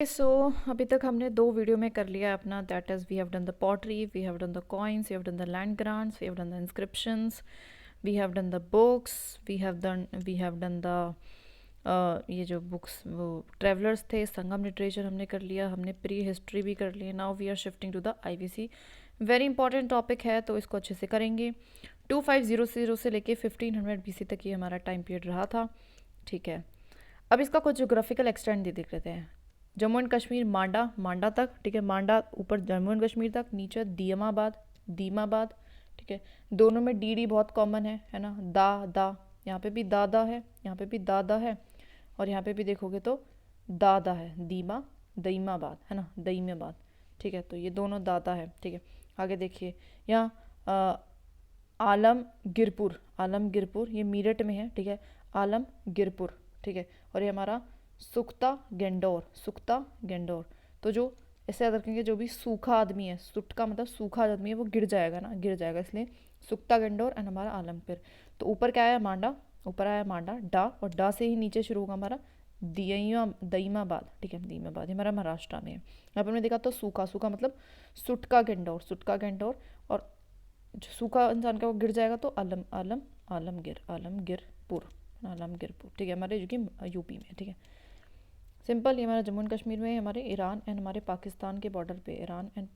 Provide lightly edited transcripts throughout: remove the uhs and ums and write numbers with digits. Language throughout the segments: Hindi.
सो अभी तक हमने 2 वीडियो में कर लिया है अपना, that is we have done the pottery, we have done the coins, we have done the land grants, we have done the inscriptions, we have done the books, we have done the ये जो बुक्स वो ट्रेवलर्स थे, संगम लिटरेचर हमने कर लिया, हमने प्री हिस्ट्री भी कर ली। Now we are shifting to the IVC. Very important topic है तो इसको अच्छे से करेंगे। 2500 से लेके 1500 बीसी तक ये हमारा टाइम पीरियड रहा था, ठीक है। अब इसका कुछ जोग्राफिकल एक्सटेंट दे देख लेते हैं। जम्मू एंड कश्मीर मांडा तक, ठीक है। मांडा ऊपर जम्मू एंड कश्मीर तक, नीचे दीमाबाद, ठीक है। दोनों में डी बहुत कॉमन है ना। दा यहाँ पे भी दादा है, यहाँ पे भी दादा है, और यहाँ पे भी देखोगे तो दादा है। दईमाबाद है ना, दईमाबाद, ठीक है। तो ये दोनों दादा है, ठीक है। आगे देखिए यहाँ आलमगिरपुर ये मीरठ में है, ठीक है। आलमगिरपुर, ठीक है। और ये हमारा सुख्ता गेंडोर। तो जो ऐसे याद रखेंगे, जो भी सूखा आदमी है, सुट का मतलब सूखा आदमी है, वो गिर जाएगा, इसलिए सुख्ता गेंडोर एंड हमारा आलमगिर। तो ऊपर क्या आया, मांडा, ऊपर आया मांडा डा, और डा से ही नीचे शुरू होगा हमारा दईमाबाद, ठीक है। दईमाबाद हमारा महाराष्ट्र में है। यहाँ पर हमने देखा तो सूखा मतलब सुट का गेंडोर, और जो सूखा इंसान का वो गिर जाएगा तो आलमगिरपुर, ठीक है। हमारे जो कि यूपी में, ठीक है। सिंपल, ये हमारा जम्मू एंड कश्मीर में, हमारे ईरान एंड हमारे पाकिस्तान के बॉर्डर पे, ईरान एंड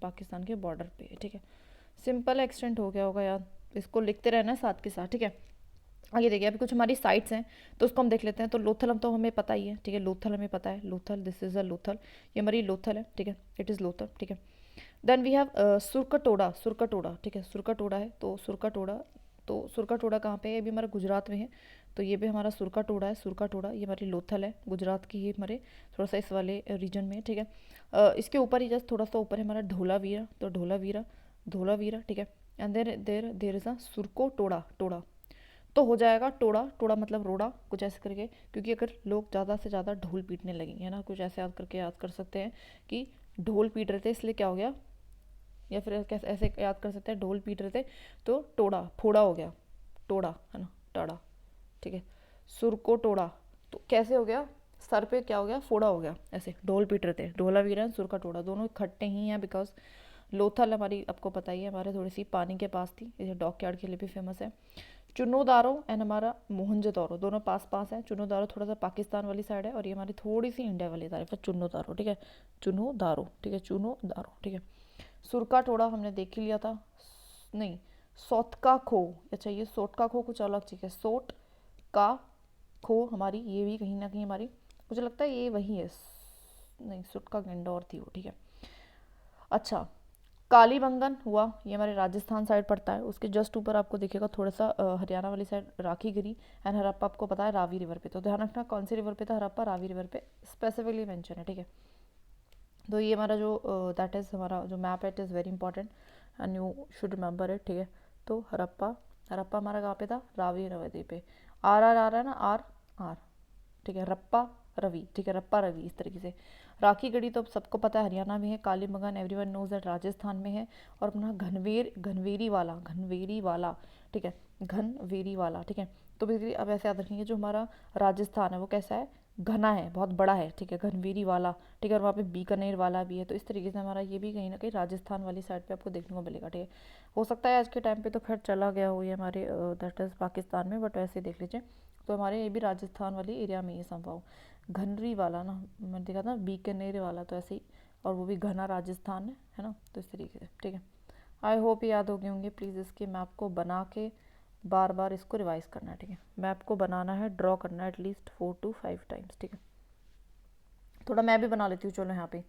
पाकिस्तान के बॉर्डर पे, ठीक है। सिंपल एक्सटेंट हो गया होगा यार, इसको लिखते रहना साथ के साथ, ठीक है। आगे देखिए, अभी कुछ हमारी साइट्स हैं तो उसको हम देख लेते हैं। तो लोथल हम तो हमें पता ही है, ठीक है। लोथल हमें पता है, Lothal, this is a Lothal, ये हमारी लोथल है, ठीक है। इट इज़ लोथल, ठीक है। देन वी हैव सुरकटोड़ा, ठीक है। सुरकटोड़ा है, तो सुरकटोड़ा कहाँ पे है? ये भी हमारा गुजरात में है, तो ये भी हमारा सुरकटोड़ा है। ये हमारी लोथल है, गुजरात की ही हमारे थोड़ा सा इस वाले रीजन में, ठीक है। इसके ऊपर ही जस्ट थोड़ा सा ऊपर है हमारा ढोलावीरा, तो ढोलावीरा, ठीक है। एंड देर इज़ अ सुरकोटोड़ा, तो हो जाएगा टोड़ा मतलब रोड़ा, कुछ ऐसे करके, क्योंकि अगर लोग ज़्यादा से ज़्यादा ढोल पीटने लगेंगे, है ना, कुछ ऐसे याद कर सकते हैं कि ढोल पीट रहे थे इसलिए क्या हो गया, या फिर कैसे ऐसे याद कर सकते हैं, ढोल पीट रहे थे तो फोड़ा हो गया, टोड़ा है ना, टाड़ा, ठीक है। सुर को टोड़ा, तो कैसे हो गया, सर पे क्या हो गया, फोड़ा हो गया, ऐसे ढोल पीट रहे थे। ढोला वीरा सुर का टोड़ा दोनों इकट्ठे ही हैं, बिकॉज लोथल हमारी आपको पता ही है, हमारे थोड़ी सी पानी के पास थी, इसे डॉक यार्ड के लिए भी फेमस है। चुनोदारो एंड हमारा मोहनजोदारो दोनों पास है। चुनोदारो थोड़ा सा पाकिस्तान वाली साइड है, और ये हमारी थोड़ी सी इंडिया वाली साइड है। चुनोदारो, ठीक है, चुनोदारो, ठीक है, चुनोदारो, ठीक है। सुरका टोड़ा हमने देख ही लिया था, नहीं, सौतका खो, अच्छा ये सोटका खो कुछ अलग चीज़ है। सोट का खो हमारी, ये भी कहीं ना कहीं हमारी, मुझे लगता है ये वही है, नहीं, सुटका गेंडौर थी वो, ठीक है। अच्छा, कालीबंगन हुआ, ये हमारे राजस्थान साइड पड़ता है। उसके जस्ट ऊपर आपको दिखेगा थोड़ा सा हरियाणा वाली side rakhi Giri and Harappa, आपको पता है रावी रिवर पे, तो ध्यान रखना कौन सी रिवर पे था, हरप्पा रावी रिवर पे स्पेसिफिकली मेंशन है, ठीक है। तो ये हमारा जो दैट इज़ हमारा जो मैप है, it is very important and you should remember it, ठीक है। तो हरप्पा हमारा कहाँ पे था, रावी रवती पे। आर आ रहा है ना, आर, ठीक है। रप्पा रवि, ठीक है, रप्पा रवि, इस तरीके से। राखी गढ़ी तो सबको पता है हरियाणा में है। Kalibangan everyone knows that Rajasthan में है। और अपना घनवेरी वाला, ठीक है, घनवेरी वाला, ठीक है। तो बेसिकली अब ऐसे याद रखेंगे, जो हमारा राजस्थान है वो कैसा है, घना है, बहुत बड़ा है, ठीक है, घनवेरी वाला, ठीक है। और वहाँ पे बीकानेर वाला भी है, तो इस तरीके से हमारा ये भी कहीं ना कहीं राजस्थान वाली साइड पे आपको देखने को मिलेगा, ठीक है। हो सकता है आज के टाइम पे तो खैर चला गया हो ये हमारे दैट इज़ पाकिस्तान में, बट वैसे देख लीजिए तो हमारे ये भी राजस्थान वाली एरिया में ही संभव। घनरी वाला ना, मैंने देखा था बीकानेर वाला, तो ऐसे ही, और वो भी घना राजस्थान है ना, तो इस तरीके से, ठीक है। आई होप याद हो गए होंगे। प्लीज़ इसके मैप को बना के बार बार इसको रिवाइज करना है, ठीक है। मैप को बनाना है, ड्रॉ करना है एटलीस्ट 4 to 5 टाइम्स, ठीक है। थोड़ा मैं भी बना लेती हूँ, चलो यहाँ पे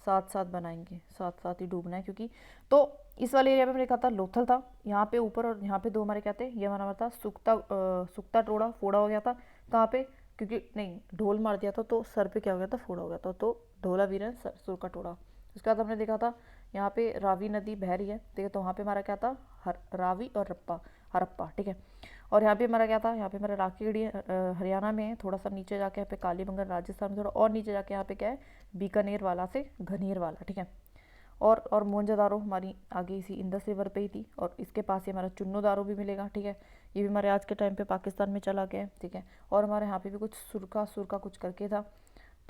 साथ साथ बनाएंगे, साथ साथ ही डूबना है, क्योंकि तो इस वाले एरिया पे मैंने कहा था लोथल था, यहाँ पे ऊपर, और यहाँ पे दो हमारे क्या थे, ये हमारा था सुक्ता टोड़ा, फोड़ा हो गया था कहाँ पे, क्योंकि नहीं ढोल मार दिया था तो सर पे क्या हो गया था, फोड़ा हो गया था, तो ढोला वीर सुर का टोड़ा। उसके बाद हमने देखा था यहाँ पे रावी नदी बह रही है, ठीक है, तो वहाँ पे हमारा क्या था, रावी और हरप्पा, ठीक है। और यहाँ पे हमारा क्या था, यहाँ पे हमारा राखीगढ़ी हरियाणा में है, थोड़ा सा नीचे जाके यहाँ पे कालीबंगन राजस्थान में, थोड़ा और नीचे जाके यहाँ पे क्या है, बीकानेर वाला से घनेर वाला, ठीक है। और मोहनजोदारो हमारी आगे इसी इंदस रिवर पे ही थी, और इसके पास ही हमारा चुन्नोदारो भी मिलेगा, ठीक है। ये भी हमारे आज के टाइम पे पाकिस्तान में चला गया है, ठीक है। और हमारे यहाँ पे भी कुछ सुरका कुछ करके था,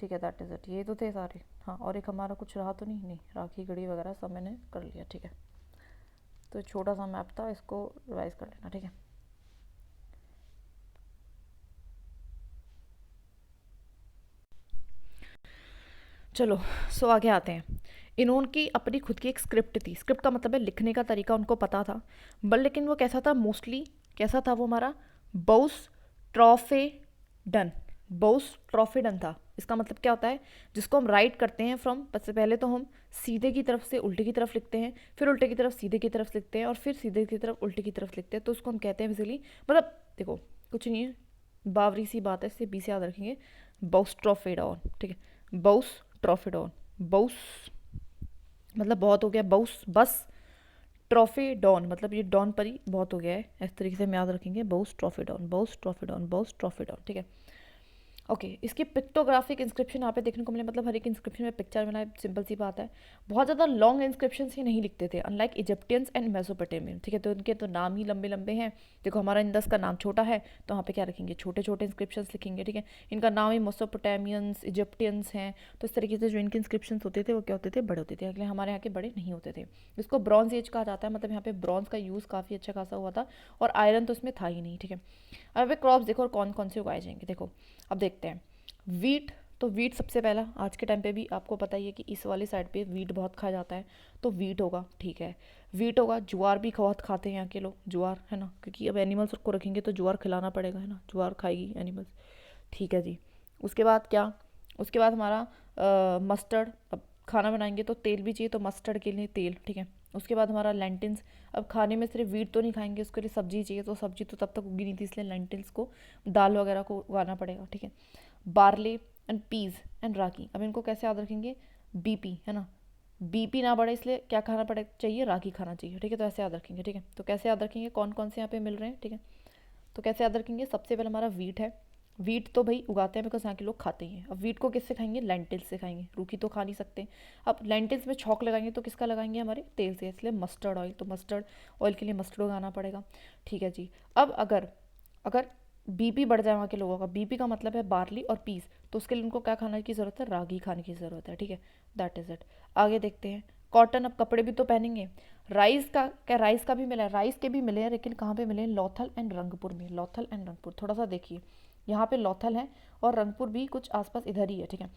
ठीक है, दैट इज़ इट, ये तो थे सारे। हाँ, और एक हमारा कुछ रहा तो नहीं, नहीं राखी गढ़ी वगैरह सब मैंने कर लिया, ठीक है। तो छोटा सा मैप था, इसको रिवाइज कर लेना, ठीक है। चलो, सो आगे आते हैं। इन्होंने अपनी खुद की एक स्क्रिप्ट थी। स्क्रिप्ट का मतलब है लिखने का तरीका उनको पता था, बट लेकिन वो कैसा था, मोस्टली कैसा था वो हमारा, बाउस ट्रॉफेडन। बाउस ट्रॉफेडन था। इसका मतलब क्या होता है, जिसको हम राइट करते हैं फ्रॉम, पहले तो हम सीधे की तरफ से उल्टे की तरफ लिखते हैं, फिर उल्टे की तरफ सीधे की तरफ लिखते हैं, और फिर सीधे की तरफ उल्टे की तरफ लिखते हैं, तो उसको हम कहते हैं बेसिकली, मतलब देखो कुछ नहीं है, बावरी सी बात है, इससे बी से याद रखेंगे, बाउस ट्रॉफेडॉन, ठीक है। बाउस ट्रॉफेडॉन, बाउस मतलब बहुत हो गया, बाउस बस, ट्रॉफी डॉन मतलब ये डॉन पर ही बहुत हो गया है, इस तरीके से हम याद रखेंगे, बाउस ट्रॉफी डॉन, बाउस ट्रॉफी डॉन, बाउस ट्रॉफी डॉन, ठीक है। ओके, इसकी पिक्टोग्राफिक इंस्क्रिप्शन यहाँ पे देखने को मिले, मतलब हर एक इंस्क्रिप्शन में पिक्चर बनाए, सिंपल सी बात है। बहुत ज़्यादा लॉन्ग इंस्क्रिप्शन ही नहीं लिखते थे, अनलाइक इजिप्टियंस एंड मेसोपोटामियन, ठीक है। तो उनके तो नाम ही लंबे लंबे हैं। देखो हमारा इंदस का नाम छोटा है, तो वहाँ पे क्या रखेंगे, छोटे छोटे इंस्क्रिप्शन लिखेंगे, ठीक है। इनका नाम ही मेसोपोटामियंस, इजिप्टियंस हैं, तो इस तरीके से जो इनके इंस्क्रिप्शन होते थे वो क्या होते थे, बड़े होते थे, अगले हमारे यहाँ के बड़े नहीं होते थे। इसको ब्रॉन्ज एज कहा जाता है, मतलब यहाँ पे ब्रॉन्ज का यूज़ काफ़ी अच्छा खासा हुआ था, और आयरन तो इसमें था ही नहीं, ठीक है। अब क्रॉप्स देखो और कौन कौन से उगाए जाएंगे, देखो अब देखते हैं। वीट, तो वीट सबसे पहला, आज के टाइम पे भी आपको पता ही है कि इस वाली साइड पे वीट बहुत खाया जाता है, तो वीट होगा, ठीक है। वीट होगा, ज्वार भी बहुत खाते हैं यहाँ के लोग, ज्वार है ना, क्योंकि अब एनिमल्स को रखेंगे तो ज्वार खिलाना पड़ेगा, है ना, ज्वार खाएगी एनिमल्स, ठीक है जी। उसके बाद क्या, उसके बाद हमारा मस्टर्ड, अब खाना बनाएंगे तो तेल भी चाहिए, तो मस्टर्ड के लिए तेल, ठीक है। उसके बाद हमारा लेंटिल्स, अब खाने में सिर्फ वीट तो नहीं खाएंगे, उसके लिए सब्जी चाहिए, तो सब्जी तो तब तक उगी नहीं थी, इसलिए लेंटिल्स को, दाल वगैरह को उगाना पड़ेगा, ठीक है। बार्ले एंड पीज एंड रागी, अब इनको कैसे याद रखेंगे, बीपी है ना, बीपी ना बढ़े इसलिए क्या खाना पड़े चाहिए, रागी खाना चाहिए, ठीक है। तो ऐसे याद रखेंगे, ठीक है। तो कैसे याद रखेंगे, कौन कौन से यहाँ पे मिल रहे हैं, ठीक है। तो कैसे याद रखेंगे, सबसे पहले हमारा वीट है। वीट तो भाई उगाते हैं बिकॉज यहाँ के लोग खाते ही हैं। अब वीट को किससे खाएंगे, लेंटिल्स से खाएंगे, रूखी तो खा नहीं सकते। अब लेंटिल्स में छौंक लगाएंगे तो किसका लगाएंगे, हमारे तेल से, इसलिए मस्टर्ड ऑयल, तो मस्टर्ड ऑयल के लिए मस्टर्ड उगाना पड़ेगा, ठीक है जी। अब अगर अगर बीपी बढ़ जाए वहाँ के लोगों का, बीपी का मतलब है बार्ली और पीस, तो उसके लिए उनको क्या खाने की ज़रूरत है, रागी खाने की ज़रूरत है, ठीक है। That is it. आगे देखते हैं, कॉटन, अब कपड़े भी तो पहनेंगे। राइस का क्या, राइस का भी मिला है, राइस के भी मिले हैं, लेकिन कहाँ पे मिले हैं, लौथल एंड रंगपुर में, लौथल एंड रंगपुर, थोड़ा सा देखिए, यहाँ पे लौथल है और रंगपुर भी कुछ आसपास इधर ही है, ठीक है।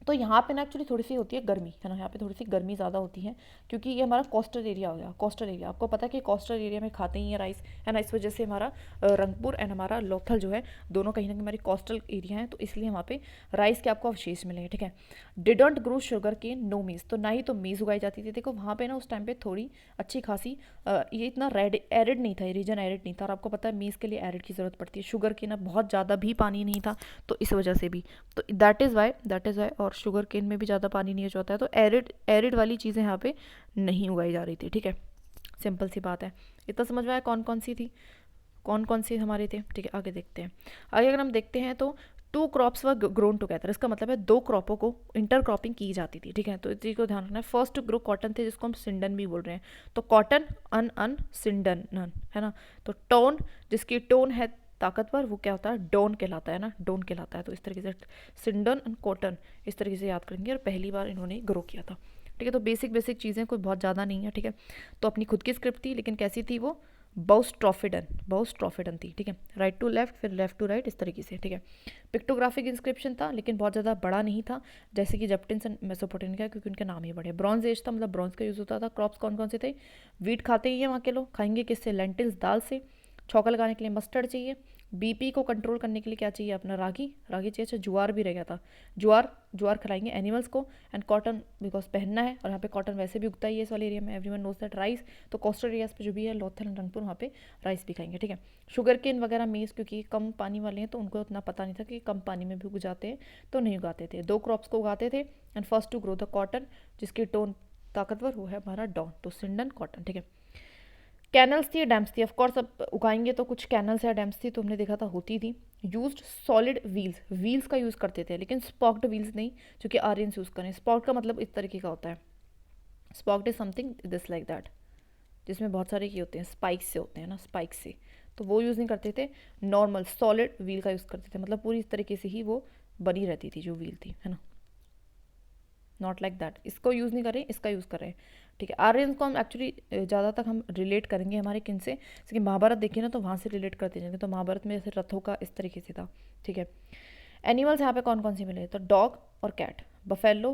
तो यहाँ पे ना एक्चुअली थोड़ी सी होती है गर्मी, है ना, यहाँ पे थोड़ी सी गर्मी ज़्यादा होती है, क्योंकि ये हमारा कोस्टल एरिया हो गया। कोस्टल एरिया आपको पता है कि कोस्टल एरिया में खाते ही हैं राइस, है ना, इस वजह से हमारा रंगपुर एंड हमारा लोथल जो है, दोनों कहीं ना कहीं हमारी कोस्टल एरिया है, तो इसलिए वहाँ पे राइस के आपको अवशेष मिलेंगे, ठीक है। डिडोंट ग्रो शुगर के नो मीज़, तो ना ही तो मीज़ उगाई जाती थी। देखो वहाँ पे ना उस टाइम पे थोड़ी अच्छी खासी ये इतना रेड एरिड नहीं था, ये रीजन एरिड नहीं था, और आपको पता है मीज़ के लिए एरिड की ज़रूरत पड़ती है, शुगर के ना बहुत ज़्यादा भी पानी नहीं था, तो इस वजह से भी, तो दैट इज़ वाई और शुगर केन में भी ज़्यादा पानी नहीं होता है, तो एरिड एरिड वाली चीज़ें यहाँ पे नहीं उगाई जा रही थी, ठीक है। सिंपल सी बात है। इतना समझ में आया कौन कौन सी थी, कौन कौन सी हमारे थे, ठीक है। आगे देखते हैं। आगे अगर हम देखते हैं तो two crops were grown together, इसका मतलब है दो क्रॉपों को इंटर क्रॉपिंग की जाती थी, ठीक है। तो इस चीज़ को ध्यान रखना है। फर्स्ट टू ग्रो कॉटन थे, जिसको हम सिंडन भी बोल रहे हैं, तो कॉटन अन अन सिंडन नन, है ना। तो टोन, जिसकी टोन है ताकतवर, वो क्या होता है, डोन कहलाता है ना, डोन कहलाता है। तो इस तरीके से सिंडन एंड कॉटन इस तरीके से याद करेंगे, और पहली बार इन्होंने ग्रो किया था, ठीक है। तो बेसिक बेसिक चीज़ें कोई बहुत ज़्यादा नहीं है, ठीक है। तो अपनी खुद की स्क्रिप्ट थी, लेकिन कैसी थी वो, बाउस ट्रॉफिडन थी, ठीक है। राइट टू लेफ्ट, फिर लेफ्ट टू राइट, इस तरीके से, ठीक है। पिक्टोग्राफिक इंस्क्रिप्शन था, लेकिन बहुत ज़्यादा बड़ा नहीं था, जैसे कि इजिप्टियंस एंड मेसोपोटामियन का, क्योंकि उनके नाम ही बड़े। ब्रॉन्ज एज था, मतलब ब्रॉन्ज का यूज़ होता था। क्रॉप्स कौन कौन से थे, वीट खाते ही हैं वहाँ के लोग, खाएंगे किससे, लेंटिल्स दाल से। छौका लगाने के लिए मस्टर्ड चाहिए। बीपी को कंट्रोल करने के लिए क्या चाहिए, अपना रागी, रागी चाहिए। अच्छा ज्वार भी रह गया था, ज्वार, ज्वार खिलाएंगे एनिमल्स को। एंड कॉटन बिकॉज पहनना है, और यहाँ पे कॉटन वैसे भी उगता ही है इस वाले एरिया में, एवरीवन नोज दैट। राइस, तो कोस्टल एरियाज पे जो भी है लोथल एंड रंगपुर, वहाँ पे राइस भी खाएंगे, ठीक है। शुगर केन वगैरह मेज, क्योंकि कम पानी वाले हैं तो उनको उतना पता नहीं था कि कम पानी में भी उग जाते हैं, तो नहीं उगाते थे। दो क्रॉप्स को उगाते थे। And first to grow the cotton, जिसकी टोन ताकतवर, वो है हमारा डॉन, तो सिंडन कॉटन, ठीक है। कैनल्स थी, डैम्स थी, ऑफकोर्स अब उगाएंगे तो कुछ कैनल्स या डैम्स थी, तो हमने देखा था होती थी। यूज्ड सॉलिड व्हील्स, व्हील्स का यूज़ करते थे, लेकिन स्पॉक्ड व्हील्स नहीं, जो कि आर्यंस यूज़ करें। स्पॉक्ड का मतलब इस तरीके का होता है, spoked is something this like that, जिसमें बहुत सारे ये होते हैं, स्पाइक्स से होते हैं ना, स्पाइक से, तो वो यूज़ नहीं करते थे। नॉर्मल सॉलिड व्हील का यूज़ करते थे, मतलब पूरी इस तरीके से ही वो बनी रहती थी, जो व्हील थी, है ना। नॉट लाइक दैट, इसको यूज़ नहीं कर रहे हैं, इसका यूज़ कर रहे हैं, ठीक है। आर्यंस को हम एक्चुअली ज़्यादा तक हम रिलेट करेंगे हमारे किन से, जैसे कि महाभारत देखिए ना, तो वहाँ से रिलेट करते जाएंगे। तो महाभारत में जैसे रथों का इस तरीके से था, ठीक है। एनिमल्स यहाँ पे कौन कौन से मिले, तो डॉग और कैट, बफेलो,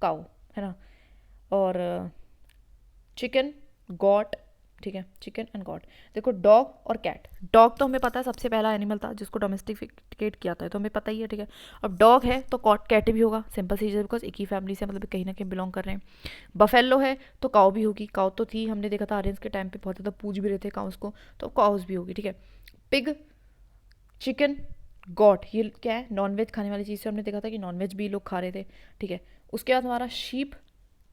काऊ, है ना, और चिकन, गॉट, ठीक है, चिकन एंड गॉट। देखो डॉग और कैट, डॉग तो हमें पता है सबसे पहला एनिमल था जिसको डोमेस्टिकेट किया था, तो हमें पता ही है, ठीक है। अब डॉग है तो कैट भी होगा, सिंपल सी चीज़, बिकॉज एक ही फैमिली से मतलब कहीं ना कहीं बिलोंग कर रहे हैं। बफेलो है तो काऊ भी होगी, काऊ तो थी, हमने देखा था आर्यंस के टाइम पे बहुत ज़्यादा पूज भी रहे थे काउस को, तो काउस भी होगी, ठीक है। पिग, चिकन, गॉट, ये क्या है, नॉनवेज खाने वाली चीज़ से हमने देखा था कि नॉनवेज भी लोग खा रहे थे, ठीक है। उसके बाद हमारा शीप,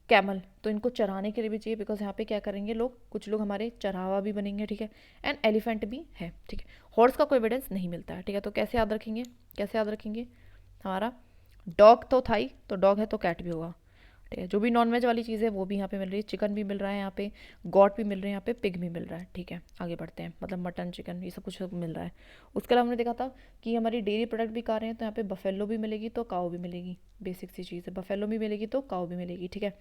कैमल, तो इनको चराने के लिए भी चाहिए, बिकॉज यहाँ पे क्या करेंगे लोग, कुछ लोग हमारे चरावा भी बनेंगे, ठीक है। एंड एलिफेंट भी है, ठीक है। हॉर्स का कोई एविडेंस नहीं मिलता है, ठीक है। तो कैसे याद रखेंगे, कैसे याद रखेंगे, हमारा डॉग तो था ही, तो डॉग है तो कैट भी होगा, ठीक है। जो भी नॉनवेज वाली चीज़ है वो भी यहाँ पे मिल रही है, चिकन भी मिल रहा है यहाँ पे, गॉट भी मिल रहे हैं यहाँ पे, पिग भी मिल रहा है, ठीक है। आगे बढ़ते हैं, मतलब मटन, चिकन, ये सब कुछ मिल रहा है। उसके अलावा हमने देखा था कि हमारी डेयरी प्रोडक्ट भी खा रहे हैं, तो यहाँ पे बफेलो भी मिलेगी तो काऊ भी मिलेगी, बेसिक सी चीज़ है, बफेलो भी मिलेगी तो काऊ भी मिलेगी, ठीक है।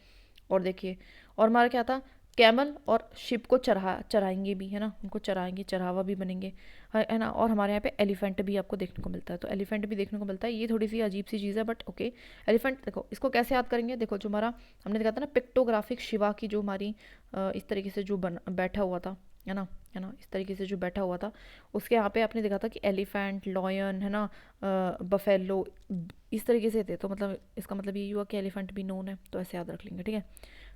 और देखिए, और हमारा क्या था, कैमल और शिप को चराएंगे भी, है ना, उनको चराएंगे, चरावा भी बनेंगे, है ना। और हमारे यहाँ पे एलिफेंट भी आपको देखने को मिलता है, तो एलिफेंट भी देखने को मिलता है। ये थोड़ी सी अजीब सी चीज़ है, बट ओके। एलिफेंट देखो, इसको कैसे याद करेंगे, देखो जो हमारा हमने देखा था ना पिक्टोग्राफिक शिवा की, जो हमारी इस तरीके से जो बैठा हुआ था, है ना, इस तरीके से जो बैठा हुआ था, उसके यहाँ पे आपने देखा था कि एलिफेंट, लॉयन, है ना, बफेलो, इस तरीके से थे। तो मतलब इसका मतलब ये हुआ कि एलिफेंट भी नोन है, तो ऐसे याद रख लेंगे, ठीक है।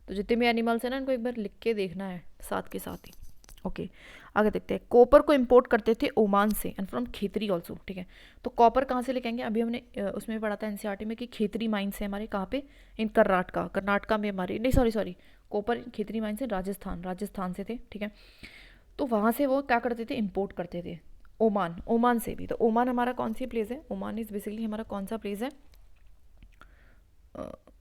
तो जितने भी एनिमल्स हैं ना, इनको एक बार लिख के देखना है साथ के साथ ही, ओके। आगे देखते हैं, कॉपर को इंपोर्ट करते थे ओमान से एंड फ्रॉम खेतरी ऑल्सो, ठीक है। तो कॉपर कहाँ से लेके आएंगे, अभी हमने उसमें पढ़ा था एनसीईआरटी में कि खेतरी माइंस है हमारे, कहाँ पे, इन कर्नाटका में हमारे, नहीं सॉरी, कॉपर खेतरी माइंस है राजस्थान से थे, ठीक है। तो वहाँ से वो क्या करते थे, इम्पोर्ट करते थे, ओमान से भी। तो ओमान हमारा कौन सी प्लेस है, ओमान इज बेसिकली हमारा कौन सा प्लेस है,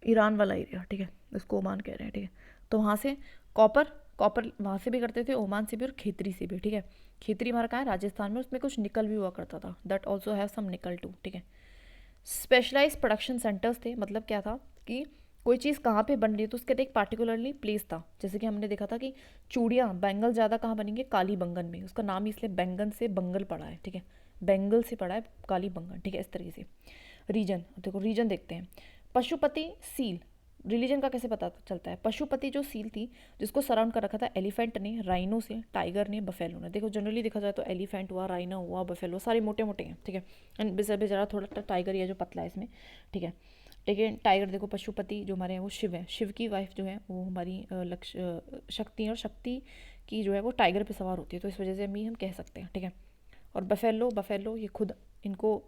ईरान वाला एरिया, ठीक है, उसको ओमान कह रहे हैं, ठीक है। तो वहाँ से कॉपर वहाँ से भी करते थे, ओमान से भी और खेतरी से भी, ठीक है। खेतरी हमारा कहाँ है, राजस्थान में, उसमें कुछ निकल भी हुआ करता था, दैट ऑल्सो हैव सम निकल टू, ठीक है। स्पेशलाइज प्रोडक्शन सेंटर्स थे, मतलब क्या था कि कोई चीज़ कहाँ पे बन रही है तो उसके एक पार्टिकुलरली प्लेस था। जैसे कि हमने देखा था कि चूड़ियाँ, बैंगल ज़्यादा कहाँ बनेंगे, काली बंगन में, उसका नाम इसलिए बैंगन से बंगल पड़ा है, ठीक है, बेंगल से पड़ा है काली बंगन, ठीक है, इस तरीके से। रीजन, देखो रीजन देखते हैं, पशुपति सील, रिलीजन का कैसे पता चलता है, पशुपति जो सील थी जिसको सराउंड कर रखा था एलिफेंट ने, राइनो से, टाइगर ने, बफेलो ने। देखो जनरली देखा जाए तो एलिफेंट हुआ, राइनो हुआ, बफेलो, सारे मोटे मोटे हैं, ठीक है। एंड बेचारा थोड़ा टाइगर या जो पतला है इसमें, ठीक है। लेकिन टाइगर देखो, पशुपति जो हमारे हैं वो शिव है, शिव की वाइफ जो है वो हमारी शक्ति है, और शक्ति की जो है वो टाइगर पे सवार होती है, तो इस वजह से हम कह सकते हैं, ठीक है। और बफेलो ये खुद इनको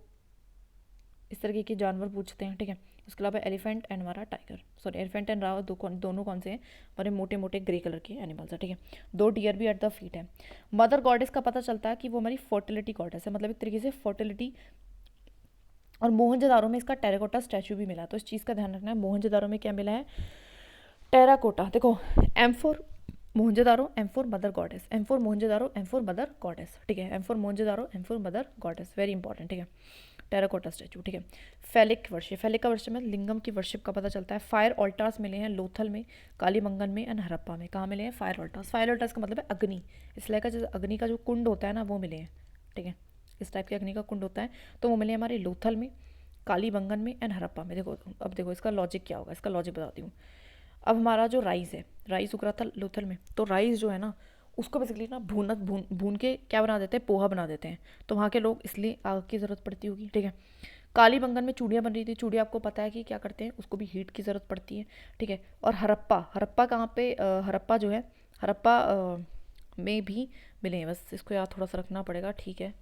इस तरीके के जानवर पूछते हैं, ठीक है। उसके अलावा एलिफेंट एंड हमारा tiger, sorry elephant and Rao दोनों कौन से हैं, हमारे मोटे मोटे ग्रे कलर के एनिमल्स हैं, ठीक है। 2 डियर भी एट द फीट है। मदर गॉडेस का पता चलता है कि वो हमारी फर्टिलिटी गॉडेस है, मतलब एक तरीके से फर्टिलिटी। और मोहनजोदारो में इसका टेराकोटा स्टैचू भी मिला, तो इस चीज़ का ध्यान रखना है, मोहनजोदारो में क्या मिला है, टेराकोटा। देखो M4 Mohenjodaro, M4 mother goddess, M4 Mohenjodaro, M4 mother goddess, ठीक है। M4 Mohenjodaro, M4 mother goddess, very important, ठीक है। टेराकोटा स्टैचू, ठीक है। फैलिक का वर्षिप में लिंगम की वर्शिप का पता चलता है। फायर ऑल्टार्स मिले हैं लोथल में, कालीबंगन में एंड हरप्पा में। कहाँ मिले हैं, फायर ऑल्टार्स का मतलब है अग्नि, इसलिए का जैसे अग्नि का जो कुंड होता है ना वो मिले हैं, ठीक है। इस टाइप के अग्नि का कुंड होता है, तो वो मिले हमारे लोथल में, कालीबंगन में एंड हरप्पा में। देखो अब देखो इसका लॉजिक क्या होगा, इसका लॉजिक बताती हूँ। अब हमारा जो राइस है, राइस उग रहा था लोथल में, तो राइस जो है ना उसको बेसिकली ना भून के क्या बना देते हैं, पोहा बना देते हैं, तो वहाँ के लोग इसलिए आग की ज़रूरत पड़ती होगी, ठीक है। कालीबंगन में चूड़ियाँ बन रही थी, चूड़ियाँ आपको पता है कि क्या करते हैं, उसको भी हीट की ज़रूरत पड़ती है, ठीक है। और हरप्पा कहाँ पे, हरप्पा जो है, हरप्पा में भी मिले हैं, बस इसको याद थोड़ा सा रखना पड़ेगा, ठीक है।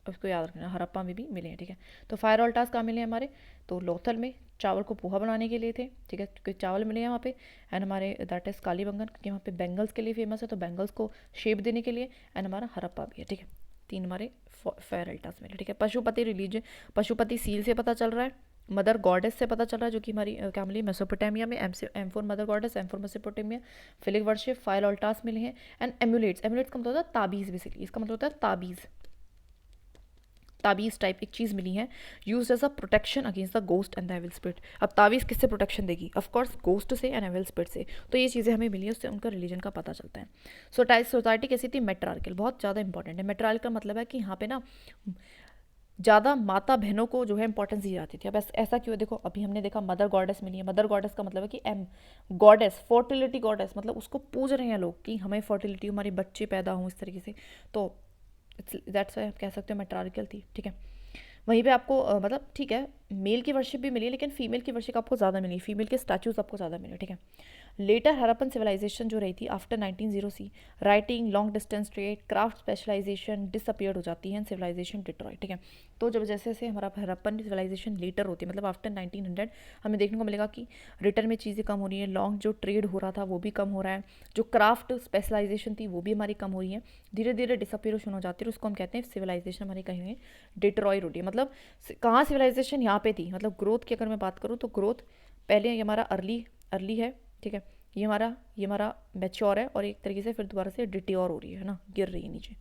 उसको याद रखना, हरप्पा में भी मिले हैं, ठीक है। तो फायर ऑल्टार्स कहाँ मिले हमारे, तो लोथल में, चावल को पोहा बनाने के लिए थे, ठीक है, क्योंकि चावल मिले हैं वहाँ पे। एंड हमारे दैट इज़ कालीबंगन, क्योंकि वहाँ पे बेंगल्स के लिए फेमस है, तो बेंगल्स को शेप देने के लिए। एंड हमारा हरप्पा भी है, ठीक है। 3 हमारे फायर ऑल्टार्स मिले, ठीक है। पशुपति रिलीजन, पशुपति सील से पता चल रहा है, मदर गॉडेस से पता चल रहा है, जो कि हमारी क्या मिली, मेसोपोटामिया में, M4 mother goddess, M4 Mesopotamia, phallic worship, fire altars मिले हैं। एंड एमुलेट्स का मतलब होता है ताबीज़, बेसिकली इसका मतलब होता है ताबीज़, ताबीज़ टाइप एक चीज़ मिली है, use as a protection against the ghost and the evil spirit. अब ताबीज़ किससे प्रोटेक्शन देगी? ऑफकोर्स गोस्ट से एंड एविल स्पिरिट से। तो ये चीज़ें हमें मिली है, उससे उनका रिलीजन का पता चलता है। सोसाइटी कैसी थी? मैट्रियार्कल, बहुत ज़्यादा इंपॉर्टेंट है। मैट्रियार्कल का मतलब है कि यहाँ पे ना ज़्यादा माता बहनों को जो है इंपॉर्टेंस दी जाती थी। अब ऐसा क्यों? देखो अभी हमने देखा मदर गॉडेस मिली है। मदर गॉडेस का मतलब है कि एम गॉडेस, फर्टिलिटी गॉडेस, मतलब उसको पूज रहे हैं लोग कि हमें फर्टिलिटी, हमारे बच्चे पैदा हों इस तरीके से। तो दैट्स वाई आप कह सकते हो मैट्रियार्कल थी, ठीक है। वहीं पे आपको मतलब ठीक है, मेल की वर्शिप भी मिली है, लेकिन फीमेल की वर्शिप आपको ज़्यादा मिली, फीमेल के स्टैचूज आपको ज़्यादा मिले, ठीक है। लेटर हरप्पन सिविलाइजेशन जो रही थी after 1900 C, writing, long distance trade, craft specialization disappeared हो जाती है एंड सिविलाइजेशन डिट्रॉय, ठीक है। तो जब जैसे जैसे हमारा हरप्पन सिविलाइजेशन लेटर होती है, मतलब आफ्टर 1900, हमें देखने को मिलेगा कि रिटर्न में चीज़ें कम हो रही हैं, लॉन्ग जो ट्रेड हो रहा था वो भी कम हो रहा है, जो क्राफ्ट स्पेशलाइजेशन थी वो भी हमारी कम हो रही है, धीरे धीरे डिसअपियरेशन हो जाती है। उसको हम कहते हैं सिविलाइजेशन हमारी कहीं डिट्रॉय हो रही है। मतलब कहाँ सिविलाइजेशन यहाँ पे थी, मतलब ग्रोथ की अगर मैं बात करूँ तो ग्रोथ पहले हमारा अर्ली है, ठीक है, ये हमारा मैच्योर है और एक तरीके से फिर दोबारा से डिट्योर हो रही है ना, गिर रही है नीचे।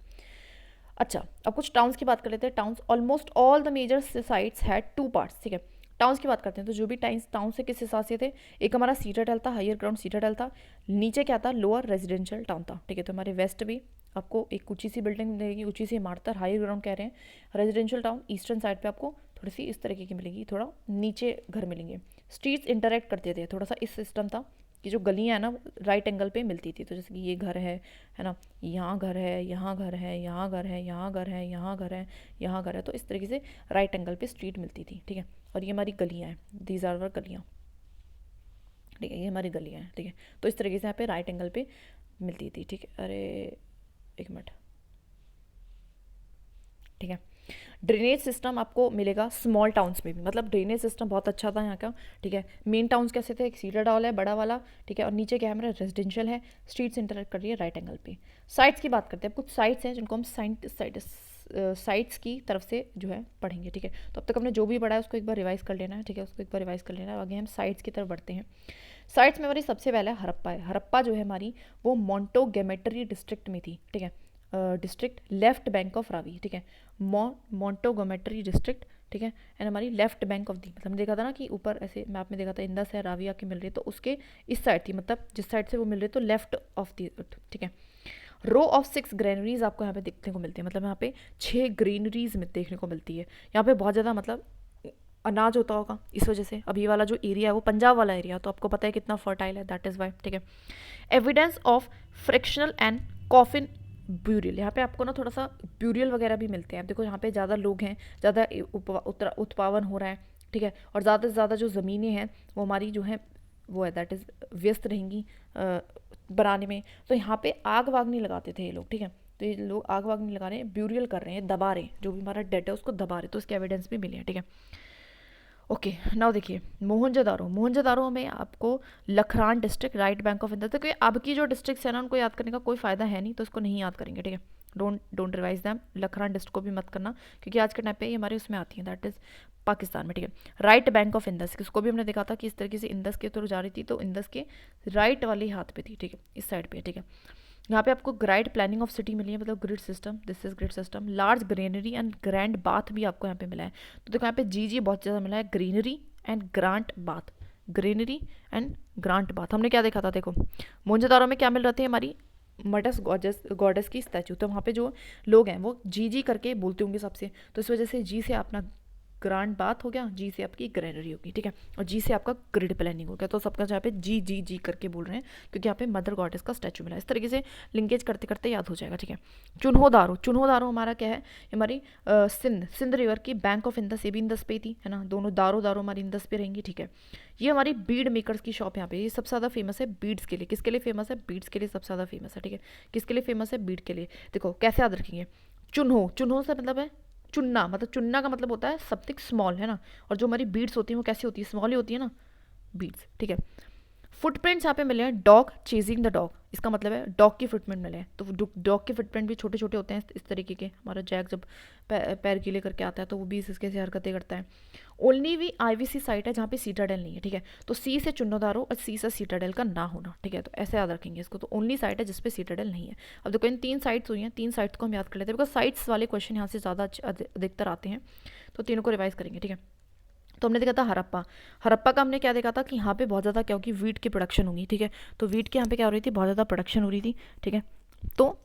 अच्छा, अब कुछ टाउन्स की बात कर लेते हैं। Towns, almost all the major sites had 2 parts, ठीक है। टाउन्स की बात करते हैं तो जो भी टाउन से किस हिसाब से थे, एक हमारा सीटाडेल था, हायर ग्राउंड सीटाडेल था, नीचे क्या था, लोअर रेजिडेंशियल टाउन था, ठीक है। तो हमारे वेस्ट भी आपको एक ऊंची सी बिल्डिंग मिलेगी, ऊंची सी इमारत, हायर ग्राउंड कह रहे हैं, रेजिडेंशियल टाउन ईस्टर्न साइड पे आपको थोड़ी सी इस तरीके की मिलेगी, थोड़ा नीचे घर मिलेंगे। स्ट्रीट्स इंटरेक्ट करते थे, थोड़ा सा इस सिस्टम था कि जो गलियाँ हैं ना राइट एंगल पे मिलती थी। तो जैसे कि ये घर है ना, यहाँ घर है, यहाँ घर है, यहाँ घर है, यहाँ घर है, यहाँ घर है, यहाँ घर है, तो इस तरीके से राइट एंगल पे स्ट्रीट मिलती थी, ठीक है। और ये हमारी गलियाँ हैं, दीज आर आवर गलियाँ, ठीक है, ये हमारी गलियाँ हैं, ठीक है। तो इस तरीके से यहाँ पे राइट एंगल पे मिलती थी, ठीक है। अरे एक मिनट, ठीक है। ड्रेनेज सिस्टम आपको मिलेगा स्मॉल टाउन्स में भी, मतलब ड्रेनेज सिस्टम बहुत अच्छा था यहाँ का, ठीक है। मेन टाउन्स कैसे थे, एक सीटाडेल है बड़ा वाला, ठीक है, और नीचे क्या है हमारा रेजिडेंशियल है, स्ट्रीट्स इंटरेक्ट कर रही है राइट एंगल पे। साइट्स की बात करते हैं, कुछ साइट्स हैं जिनको हम साइट्स की तरफ से जो है पढ़ेंगे, ठीक है। तो अब तक हमने जो भी पढ़ा है उसको एक बार रिवाइज कर लेना है, ठीक है, उसको एक बार रिवाइज कर लेना है। आगे हम साइट्स की तरफ बढ़ते हैं। साइट्स में हमारी सबसे पहले हरप्पा है। हरप्पा जो है हमारी वो मोंटोगेमेटरी डिस्ट्रिक्ट में थी, ठीक है, district left bank of Ravi, ठीक है, मोंटोगोमेटरी डिस्ट्रिक्ट, ठीक है, एंड हमारी लेफ्ट बैंक ऑफ दी, मतलब हमने देखा था ना कि ऊपर ऐसे मैप में देखा था इंदस है, रावी आके मिल रही है, तो उसके इस साइड थी, मतलब जिस साइड से वो मिल रही है तो लेफ्ट ऑफ दी, ठीक है। रो ऑफ 6 ग्रेनरीज आपको यहाँ पे देखने को मिलती है, मतलब यहाँ पे 6 ग्रीनरीज में देखने को मिलती है। यहाँ पे बहुत ज़्यादा मतलब अनाज होता होगा, इस वजह से। अब ये वाला जो एरिया है वो पंजाब वाला एरिया, तो आपको पता है कितना फर्टाइल है, दैट इज़ वाई, ठीक है। Evidence of frictional and coffin burial, यहाँ पे आपको ना थोड़ा सा ब्यूरियल वगैरह भी मिलते हैं। आप देखो यहाँ पे ज़्यादा लोग हैं, ज़्यादा उत्पादन हो रहा है, ठीक है, और ज़्यादा से ज़्यादा जो ज़मीनें हैं वो हमारी जो है वो है दैट इज़ व्यस्त रहेंगी बनाने में। तो यहाँ पे आग वाग नहीं लगाते थे ये लोग, ठीक है। तो ये लोग आग वाग नहीं लगा रहे हैं, ब्यूरियल कर रहे हैं, दबा रहे हैं, जो भी हमारा डेट है उसको दबा रहे, तो उसके एविडेंस भी मिले हैं, ठीक है। ओके, नाउ देखिए मोहनजोदारो में आपको Lakhran district right bank of India, तो क्योंकि अब की जो डिस्ट्रिक्ट है ना उनको याद करने का कोई फायदा है नहीं, तो इसको नहीं याद करेंगे, ठीक है। Don't revise them. Lakhran district को भी मत करना, क्योंकि आज के टाइम पे ये हमारे उसमें आती है, दैट इज पाकिस्तान में, ठीक है। राइट बैंक ऑफ इंदस, इसको भी हमने देखा था कि इस तरीके से इंदस के थ्रू जा रही थी, तो इंदस के राइट वाले हाथ पे थी, ठीक है, इस साइड पे, ठीक है। यहाँ पे आपको ग्राइड प्लानिंग ऑफ सिटी मिली है, मतलब grid system, this is grid system. Large greenery and grand bath भी आपको यहाँ पे मिला है, तो देखो यहाँ पे जी बहुत ज़्यादा मिला है, greenery and grant bath, greenery and grant bath. हमने क्या देखा था, देखो मोहनजोदारो में क्या मिल रहे थे, हमारी मडस गॉडेस की स्टैचू, तो वहाँ पे जो लोग हैं वो जी करके बोलते होंगे सबसे, तो इस वजह से जी से अपना ग्रांड बाथ हो गया, जी से आपकी ग्रैनरी होगी, ठीक है, और जी से आपका ग्रिड प्लानिंग हो गया, तो सबका यहाँ पे जी करके बोल रहे हैं क्योंकि यहाँ पे मदर गॉडेस का स्टैचू मिला है। इस तरीके से लिंकेज करते करते याद हो जाएगा, ठीक है। चुन्हो दारो हमारा क्या है, हमारी सिंध रिवर की बैंक ऑफ इंदस, ये भी इंदस पे थी, है ना, दोनों दारो हमारी इंदस पे रहेंगी, ठीक है। ये हमारी बीड मेकर्स की शॉप यहाँ पे, ये सबसे ज़्यादा फेमस है बीड्स के लिए। किसके लिए फेमस है? बीड्स के लिए सबसे ज़्यादा फेमस है, ठीक है। किसके लिए फेमस है? बीड के लिए। देखो कैसे याद रखेंगे, चुन्हो से मतलब है चुन्ना, मतलब चुन्ना का मतलब होता है समथिंग स्मॉल, है ना, और जो हमारी बीड्स होती हैं वो कैसी होती है, स्मॉल ही होती है ना बीड्स, ठीक है। फुटप्रिंट्स यहाँ पे मिले हैं डॉग चेजिंग द डॉग, इसका मतलब है डॉग की फुटप्रिंट मिले हैं। तो डॉग के फुटप्रिंट भी छोटे छोटे होते हैं इस तरीके के। हमारा जैक जब पैर गीले करके आता है तो वो भी इसके से हरकतें करता है। ओनली भी आईवीसी साइट है जहाँ पे सीटाडेल नहीं है, ठीक है। तो सी से चुन्नोदारो और सी से सीटाडेल का ना होना, ठीक है। तो ऐसे याद रखेंगे इसको। तो ओनली साइट है जिसपे सीटाडेल नहीं है। अब देखो इन 3 साइट्स हुई हैं, 3 साइट्स को हम याद कर लेते हैं बिकॉज साइट्स वाले क्वेश्चन यहाँ से ज़्यादा अधिकतर आते हैं। तो तीनों को रिवाइज करेंगे, ठीक है। तो हमने देखा था हरप्पा। हरप्पा का हमने क्या देखा था कि यहाँ पे बहुत ज़्यादा क्या होगी, वीट की प्रोडक्शन होगी, ठीक है। तो वीट की यहाँ पे क्या हो रही थी, बहुत ज़्यादा प्रोडक्शन हो रही थी, ठीक है। तो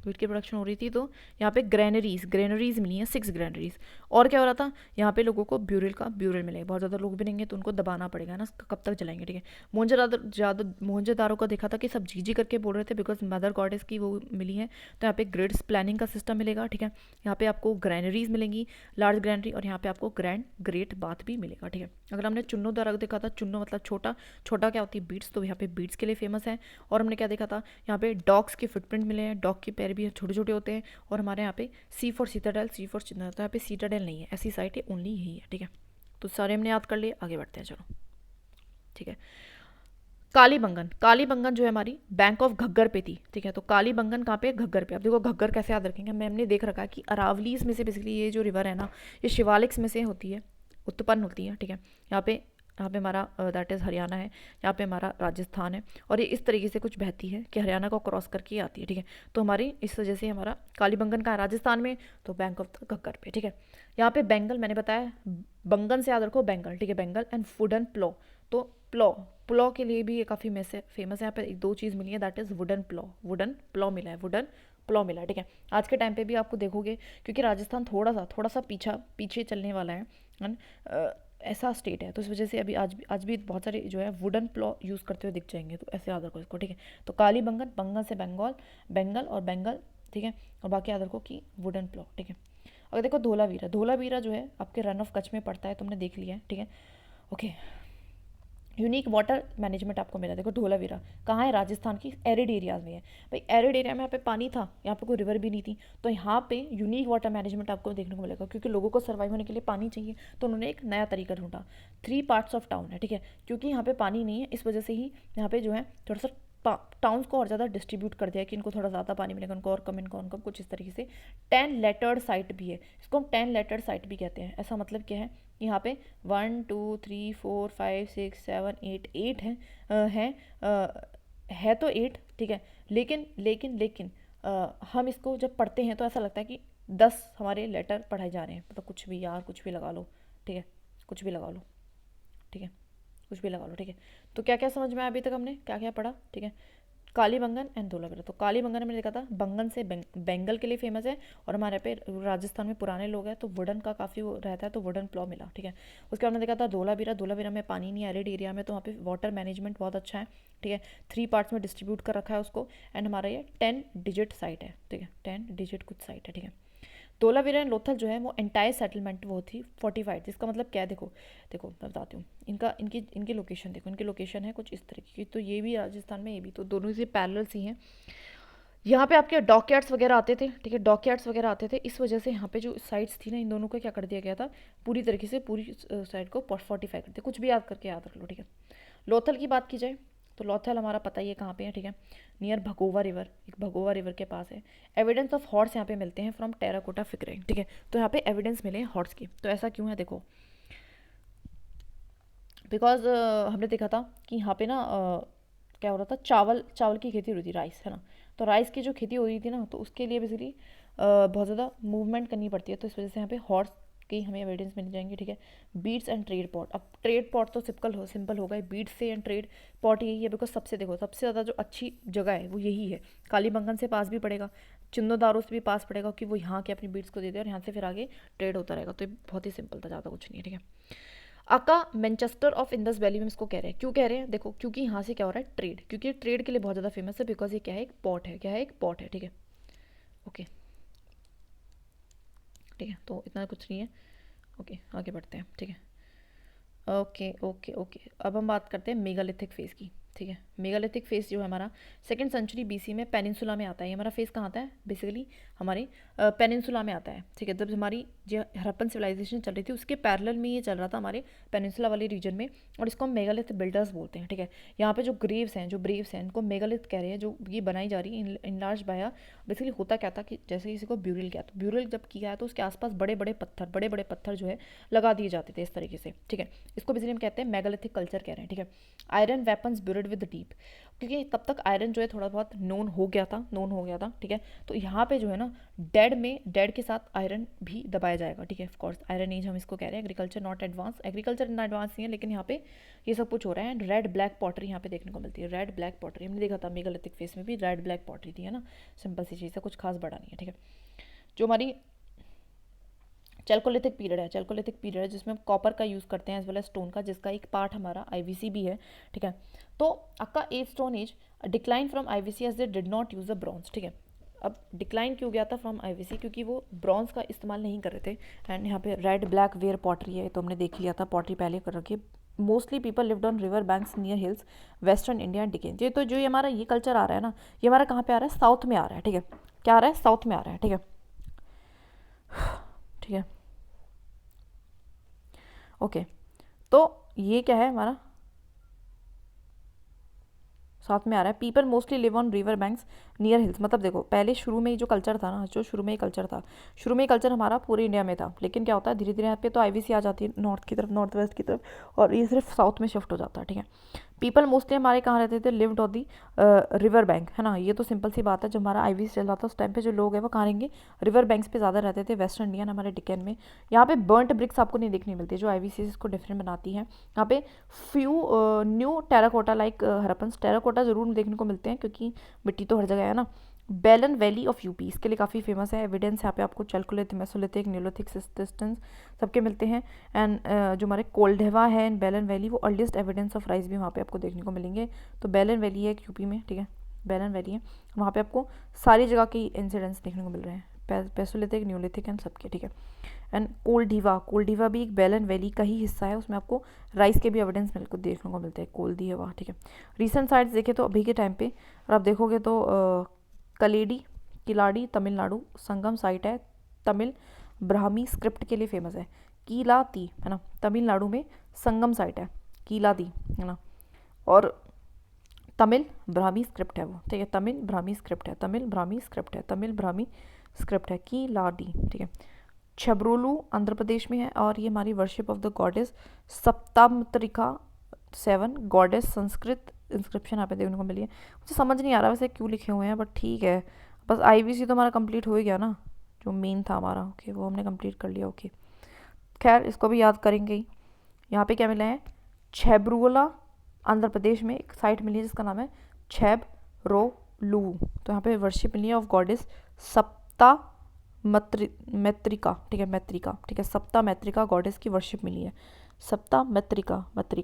वीट की प्रोडक्शन हो रही थी तो यहाँ पे ग्रेनरीज मिली हैं 6 ग्रेनरीज। और क्या हो रहा था, यहाँ पे लोगों को ब्यूरल मिलेगा। बहुत ज़्यादा लोग बनेंगे तो उनको दबाना पड़ेगा ना, कब तक जलाएंगे, ठीक है। मोहनजोदारो का देखा था कि सब जी करके बोल रहे थे बिकॉज मदर गॉडेस की वो मिली है। तो यहाँ पे ग्रिड्स प्लानिंग का सिस्टम मिलेगा, ठीक है। यहाँ पे आपको ग्रेनरीज मिलेंगी, लार्ज ग्रेनरी, और यहाँ पे आपको ग्रेट बाथ भी मिलेगा, ठीक है। अगर हमने चुन्नो द्वारा देखा था, चुन्नो मतलब छोटा क्या होती है, बीट्स, तो यहाँ पे बीट्स के लिए फेमस है। और हमने क्या देखा था, यहाँ पे डॉग्स के फुटप्रिंट मिले हैं, डॉग के पैर भी छोटे छोटे होते हैं। और हमारे यहाँ पे सी फॉर सीटाडेल, सी फॉर चिन्ह, तो यहाँ पे सीटाडेल नहीं है, ऐसी साइट है ओनली यही है, ठीक है। तो सारे हमने याद कर लिए, आगे बढ़ते हैं, चलो, ठीक है। कालीबंगन जो है हमारी बैंक ऑफ घग्गर पे थी, ठीक है। तो कालीबंगन कहाँ पे, घग्गर पे। अब देखो घग्गर कैसे याद रखेंगे, हमने देख रखा है कि अरावलीज में से बेसिकली ये जो रिवर है ना, ये शिवालिक्स में से होती है, उत्पन्न होती है, ठीक है। यहाँ पे हमारा दैट इज़ हरियाणा है, यहाँ पे हमारा राजस्थान है, और ये इस तरीके से कुछ बहती है कि हरियाणा को क्रॉस करके आती है, ठीक है। तो हमारी इस वजह से हमारा कालीबंगन का राजस्थान में, तो बैंक ऑफ द घग्गर पे, ठीक है। यहाँ पे बेंगल मैंने बताया, बंगन से याद रखो बेंगल, ठीक है, बेंगल। एंड वुडन प्लो, तो प्लो के लिए भी ये काफ़ी फेमस है। यहाँ पे 2 चीज़ मिली है, दैट इज़ वुडन प्लो मिला है, वुडन प्लो मिला है, ठीक है। आज के टाइम पे भी आपको देखोगे, क्योंकि राजस्थान थोड़ा सा पीछे चलने वाला है, ऐसा स्टेट है, तो इस वजह से अभी आज भी बहुत सारे जो है वुडन प्लॉ यूज़ करते हुए दिख जाएंगे। तो ऐसे याद रखो इसको, ठीक है। तो बंगल से बेंगल और बेंगल, ठीक है। और बाकी याद रखो कि वुडन प्लॉ, ठीक है। अगर देखो धोलावीरा जो है आपके रन ऑफ कच्छ में पड़ता है, तुमने देख लिया है, ठीक है, ओके। यूनिक वाटर मैनेजमेंट आपको मिला, देखो धोलावीरा कहाँ है, राजस्थान की एरिड एरियाज में है। भाई एरिड एरिया में यहाँ पे पानी था, यहाँ पे कोई रिवर भी नहीं थी, तो यहाँ पे यूनिक वाटर मैनेजमेंट आपको देखने को मिलेगा, क्योंकि लोगों को सर्वाइव होने के लिए पानी चाहिए। तो उन्होंने एक नया तरीका ढूंढा। 3 पार्ट्स ऑफ टाउन है, ठीक है, क्योंकि यहाँ पे पानी नहीं है, इस वजह से ही यहाँ पे जो है थोड़ा सा टाउन्स को और ज़्यादा डिस्ट्रीब्यूट कर दिया कि इनको थोड़ा ज़्यादा पानी मिलेगा, उनको और कम, इनको कम, कुछ इस तरीके से। 10 लेटर्ड साइट भी है, इसको हम 10 लेटर्ड साइट भी कहते हैं। ऐसा मतलब क्या है, यहाँ पे 1 2 3 4 5 6 7 8 है तो 8, ठीक है। लेकिन हम इसको जब पढ़ते हैं तो ऐसा लगता है कि 10 हमारे लेटर पढ़ाए जा रहे हैं, मतलब कुछ भी यार, कुछ भी लगा लो, ठीक है, कुछ भी लगा लो, ठीक है, कुछ भी लगा लो, ठीक है। तो क्या क्या समझ में आया अभी तक, हमने क्या क्या पढ़ा, ठीक है। कालीबंगन एंड धोलावीरा। तो कालीबंगन मैंने देखा था, बंगन से बेंगल के लिए फेमस है, और हमारे यहाँ पे राजस्थान में पुराने लोग हैं तो वुडन का काफ़ी वो रहता है, तो वुडन प्लॉ मिला, ठीक है। उसके बाद हमने देखा था धोलावीरा में पानी नहीं, एरिड एरिया में, तो वहाँ पे वाटर मैनेजमेंट बहुत अच्छा है, ठीक है। 3 पार्ट्स में डिस्ट्रीब्यूट कर रखा है उसको। एंड हमारा ये 10 डिजिट साइट है, ठीक है, 10 डिजिट कुछ साइट है, ठीक है। धोलावीरा एंड लोथल जो है वो एंटायर सेटलमेंट वो थी फोर्टिफाइड, जिसका मतलब क्या है, देखो मैं बताती हूँ। इनकी लोकेशन देखो, इनकी लोकेशन है कुछ इस तरीके की। तो ये भी राजस्थान में, ये भी, तो दोनों से पैरेलल ही हैं। यहाँ पे आपके डॉकयार्ड्स वगैरह आते थे, ठीक है, डॉकयार्ड्स वगैरह आते थे। इस वजह से यहाँ पे जो साइट्स थी ना, इन दोनों को क्या कर दिया गया था, पूरी तरीके से पूरी साइड को फोर्टिफाई कर दिया। कुछ भी याद करके याद रख लो, ठीक है। लोथल की बात की जाए तो लोथल हमारा पता ही है कहाँ पे है, ठीक है, नियर भगोवा रिवर, एक भगोवा रिवर के पास है। एविडेंस ऑफ हॉर्स यहाँ पे मिलते हैं फ्रॉम टेराकोटा फिक्रिंग, ठीक है। तो यहाँ पे एविडेंस मिले हैं हॉर्स की। तो ऐसा क्यों है, देखो, बिकॉज हमने देखा था कि यहाँ पे ना क्या हो रहा था, चावल की खेती हो रही थी, राइस है ना। तो राइस की जो खेती हो रही थी ना, तो उसके लिए बेसिकली बहुत ज़्यादा मूवमेंट करनी पड़ती है, तो इस वजह से यहाँ पे हॉर्स की हमें एविडेंस मिल जाएंगे, ठीक है। बीड्स एंड ट्रेड पॉट, अब ट्रेड पॉट तो सिंपल होगा, बीड्स से एंड ट्रेड पॉट यही है, बिकॉज सबसे ज़्यादा जो अच्छी जगह है वो यही है। कालीबंगन से पास भी पड़ेगा, चुन्नोदारों से भी पास पड़ेगा, कि वो यहाँ के अपनी बीड्स को दे दे और यहाँ से फिर आगे ट्रेड होता रहेगा। तो ये बहुत ही सिंपल था, ज़्यादा कुछ नहीं है, ठीक है। आका मैनचेस्टर ऑफ इंडस वैली में इसको कह रहे हैं, क्यों कह रहे हैं, देखो, क्योंकि यहाँ से क्या हो रहा है, ट्रेड, क्योंकि ट्रेड के लिए बहुत ज़्यादा फेमस है, बिकॉज ये क्या है, एक पॉट है, क्या है, एक पॉट है, ठीक है, ओके, ठीक है। तो इतना कुछ नहीं है, ओके, आगे बढ़ते हैं, ठीक है, ओके। अब हम बात करते हैं मेगालिथिक फेज़ की, ठीक है। मेगालिथिक फेस जो है हमारा 2nd सेंचुरी BC में पेनिनसुला में आता है। ये हमारा फेस कहाँ आता है, बेसिकली हमारे पेनिनसुला में आता है, ठीक है। जब हमारी जो हड़प्पन सिविलाइजेशन चल रही थी उसके पैरेलल में ये चल रहा था हमारे पेनिनसुला वाले रीजन में, और इसको हम मेगालिथ बिल्डर्स बोलते हैं, ठीक है। यहाँ पे जो ग्रेव्स हैं, जो ब्रेव्स हैं, इनको मेगालिथ कह रहे हैं, जो ये बनाई जा रही है इनलार्ज बाया। बेसिकली होता क्या था कि जैसे किसी को ब्यूरल किया, तो ब्यूरल जब किया है तो उसके आसपास बड़े बड़े पत्थर जो है लगा दिए जाते थे इस तरीके से, ठीक है। इसको बेसिकली हम कहते हैं मेगालिथिक कल्चर कह रहे हैं, ठीक है। Iron weapons buried with deep, क्योंकि तब तक आयरन जो है थोड़ा बहुत नोन हो गया था, ठीक है। तो यहाँ पे जो है ना डेड के साथ आयरन भी दबाया जाएगा, ठीक है। ऑफकोर्स आयरन एज हम इसको कह रहे हैं। एग्रीकल्चर नॉट एडवांस, एग्रीकल्चर इतना एडवांस नहीं है, लेकिन यहाँ पे ये सब कुछ हो रहा है। एंड रेड ब्लैक पॉटरी यहाँ पे देखने को मिलती है। रेड ब्लैक पॉटरी हमने देखा था मेगालिथिक फेस में भी रेड ब्लैक पॉटरी थी, है ना। सिंपल सी चीज़ है, कुछ खास बड़ा नहीं है, ठीक है। जो हमारी चैल्कोलिथिक पीरियड है, चैल्कोलिथिक पीरियड है जिसमें हम कॉपर का यूज़ करते हैं एज वेल एज स्टोन का, जिसका एक पार्ट हमारा IVC भी है, ठीक है। तो आपका age stone age decline from IVC as they did not use a bronze, ठीक है। अब डिक्लाइन क्यों गया था फ्रॉम IVC, क्योंकि वो ब्रॉन्ज का इस्तेमाल नहीं कर रहे थे। एंड यहाँ पे रेड ब्लैक वेयर पॉटरी है, तो हमने देख लिया था, पॉटरी पहले कर रखी है। Mostly people lived on river banks near hills western India and Deccan. ये तो जो हमारा ये कल्चर आ रहा है ना, ये हमारा कहाँ पे आ रहा है, साउथ में आ रहा है, ठीक है। क्या आ रहा है, साउथ में आ रहा है, ठीक है, ठीक है। ओके, तो ये क्या है हमारा, साथ में आ रहा है। People mostly live on river banks near hills. मतलब देखो, पहले शुरू में ही जो कल्चर था ना, शुरू में ही कल्चर हमारा पूरे इंडिया में था, लेकिन क्या होता है धीरे धीरे यहाँ पे तो IVC आ जाती है नॉर्थ की तरफ, नॉर्थ वेस्ट की तरफ, और ये सिर्फ साउथ में शिफ्ट हो जाता है, ठीक है। पीपल मोस्टली हमारे कहाँ रहते थे, lived on the river bank, है ना। ये तो सिंपल सी बात है, जब हमारा IVC चल रहा था उस टाइम पे जो लोग हैं वो कहाँ रहेंगे, रिवर बैंक्स पे ज़्यादा रहते थे, वेस्टर्न इंडियन हमारे डिकेन में। यहाँ पे बर्न्ट ब्रिक्स आपको नहीं देखने मिलती, जो IVC इसको डिफरेंट बनाती है। यहाँ पे few new terracotta like Harappans, terracotta ज़रूर देखने को मिलते हैं क्योंकि मिट्टी तो हर जगह है ना। बेलन वैली ऑफ यूपी इसके लिए काफ़ी फेमस है। एविडेंस यहाँ पे आपको चैल्कोलिथिक, मेसोलिथिक, न्यूलिथिक सिस्टम्स सबके मिलते हैं। एंड जो हमारे कोल्डेवा है एंड बेलन वैली, वो अर्लीस्ट एविडेंस ऑफ राइस भी वहाँ पे आपको देखने को मिलेंगे। तो बेलन वैली है एक यूपी में, ठीक है, बेलन वैली है, वहाँ पे आपको सारी जगह के इंसिडेंट्स देखने को मिल रहे हैं, पेसोलिथिक, न्यूलिथिक एंड सबके, ठीक है। एंड कोल्डीवा भी एक बेलन वैली का ही हिस्सा है, उसमें आपको राइस के भी एविडेंस मेरे को देखने को मिलते हैं, कोल्डीवा, ठीक है। रिसेंट साइट्स देखें तो अभी के टाइम पे, और आप देखोगे तो किलाड़ी तमिलनाडु संगम साइट है, तमिल ब्राह्मी स्क्रिप्ट के लिए फेमस है। कीलाती, है ना, तमिलनाडु में संगम साइट है, कीलादी, है ना, और तमिल ब्राह्मी स्क्रिप्ट है वो, ठीक है, तमिल ब्राह्मी स्क्रिप्ट है, कीलादी, ठीक है। छबरोलू आंध्र प्रदेश में है, और ये हमारी worship of the goddess Saptamatrika 7 goddess, Sanskrit inscription यहाँ पे देखने को मिली है। मुझे समझ नहीं आ रहा वैसे क्यों लिखे हुए हैं, बट ठीक है, बस IVC तो हमारा कंप्लीट हो ही गया ना, जो मेन था हमारा, ओके, वो हमने कंप्लीट कर लिया, ओके। खैर इसको भी याद करेंगे ही। यहाँ पे क्या मिला है, छेब्रुला आंध्र प्रदेश में एक साइट मिली है जिसका नाम है छेबरोलू। तो यहाँ पे वर्शिप मिली है ऑफ गॉडेस सप्ता मैत्रिका, ठीक है, मैत्रिका, ठीक है, सप्ता मैत्रिका गॉडेस की वर्शिप मिली है। सप्ता मैत्रिका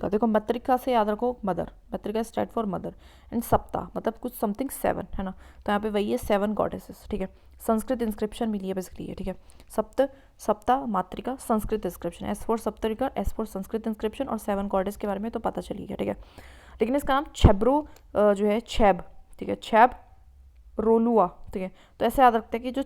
देखो, मैत्रिका से याद रखो mother, Matrika stand for mother, and सप्ता मतलब कुछ समथिंग 7, है ना। तो यहाँ पे वही है 7 गॉडेसेस, ठीक है। संस्कृत इंस्क्रिप्शन मिली है बेसिकली है, ठीक है। Sapta Matrika Sanskrit inscription, S for Saptarika, S for Sanskrit inscription, और 7 गॉडेस के बारे में तो पता चली गया, ठीक है। लेकिन इसका नाम छेब्रो जो है छेब, ठीक है, छेब रोलुआ, ठीक है। तो ऐसे याद रखते हैं कि जो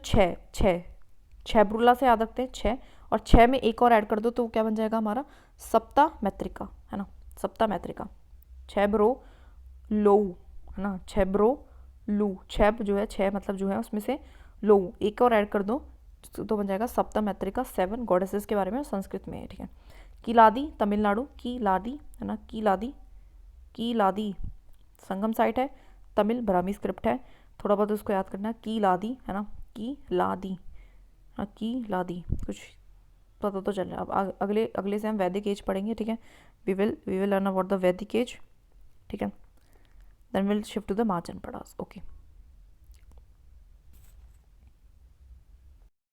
छेब्रुला से याद रखते हैं 6, और 6 में एक और ऐड कर दो तो क्या बन जाएगा हमारा सप्ता मैत्रिका, है ना, सप्ता मैत्रिका। छेब्रो लोऊ, है ना, छेब्रो लू, छेब जो है 6 मतलब जो है उसमें से लोऊ एक और ऐड कर दो तो बन जाएगा सप्ता मैत्रिका 7 गॉडेसेस के बारे में संस्कृत में है, ठीक है। कीलादी तमिलनाडु, कीलादी, है ना, कीलादी संगम साइट है, तमिल ब्राह्मी स्क्रिप्ट है, थोड़ा बहुत उसको याद करना, कीलादी, है ना, कीलादी, हाँ कीलादी, कुछ पता तो चल रहा है। अब अगले से हम वैदिक एज पढ़ेंगे, ठीक है। We will learn about the Vedic age, ठीक है, then will shift to the Mahajanapadas, okay.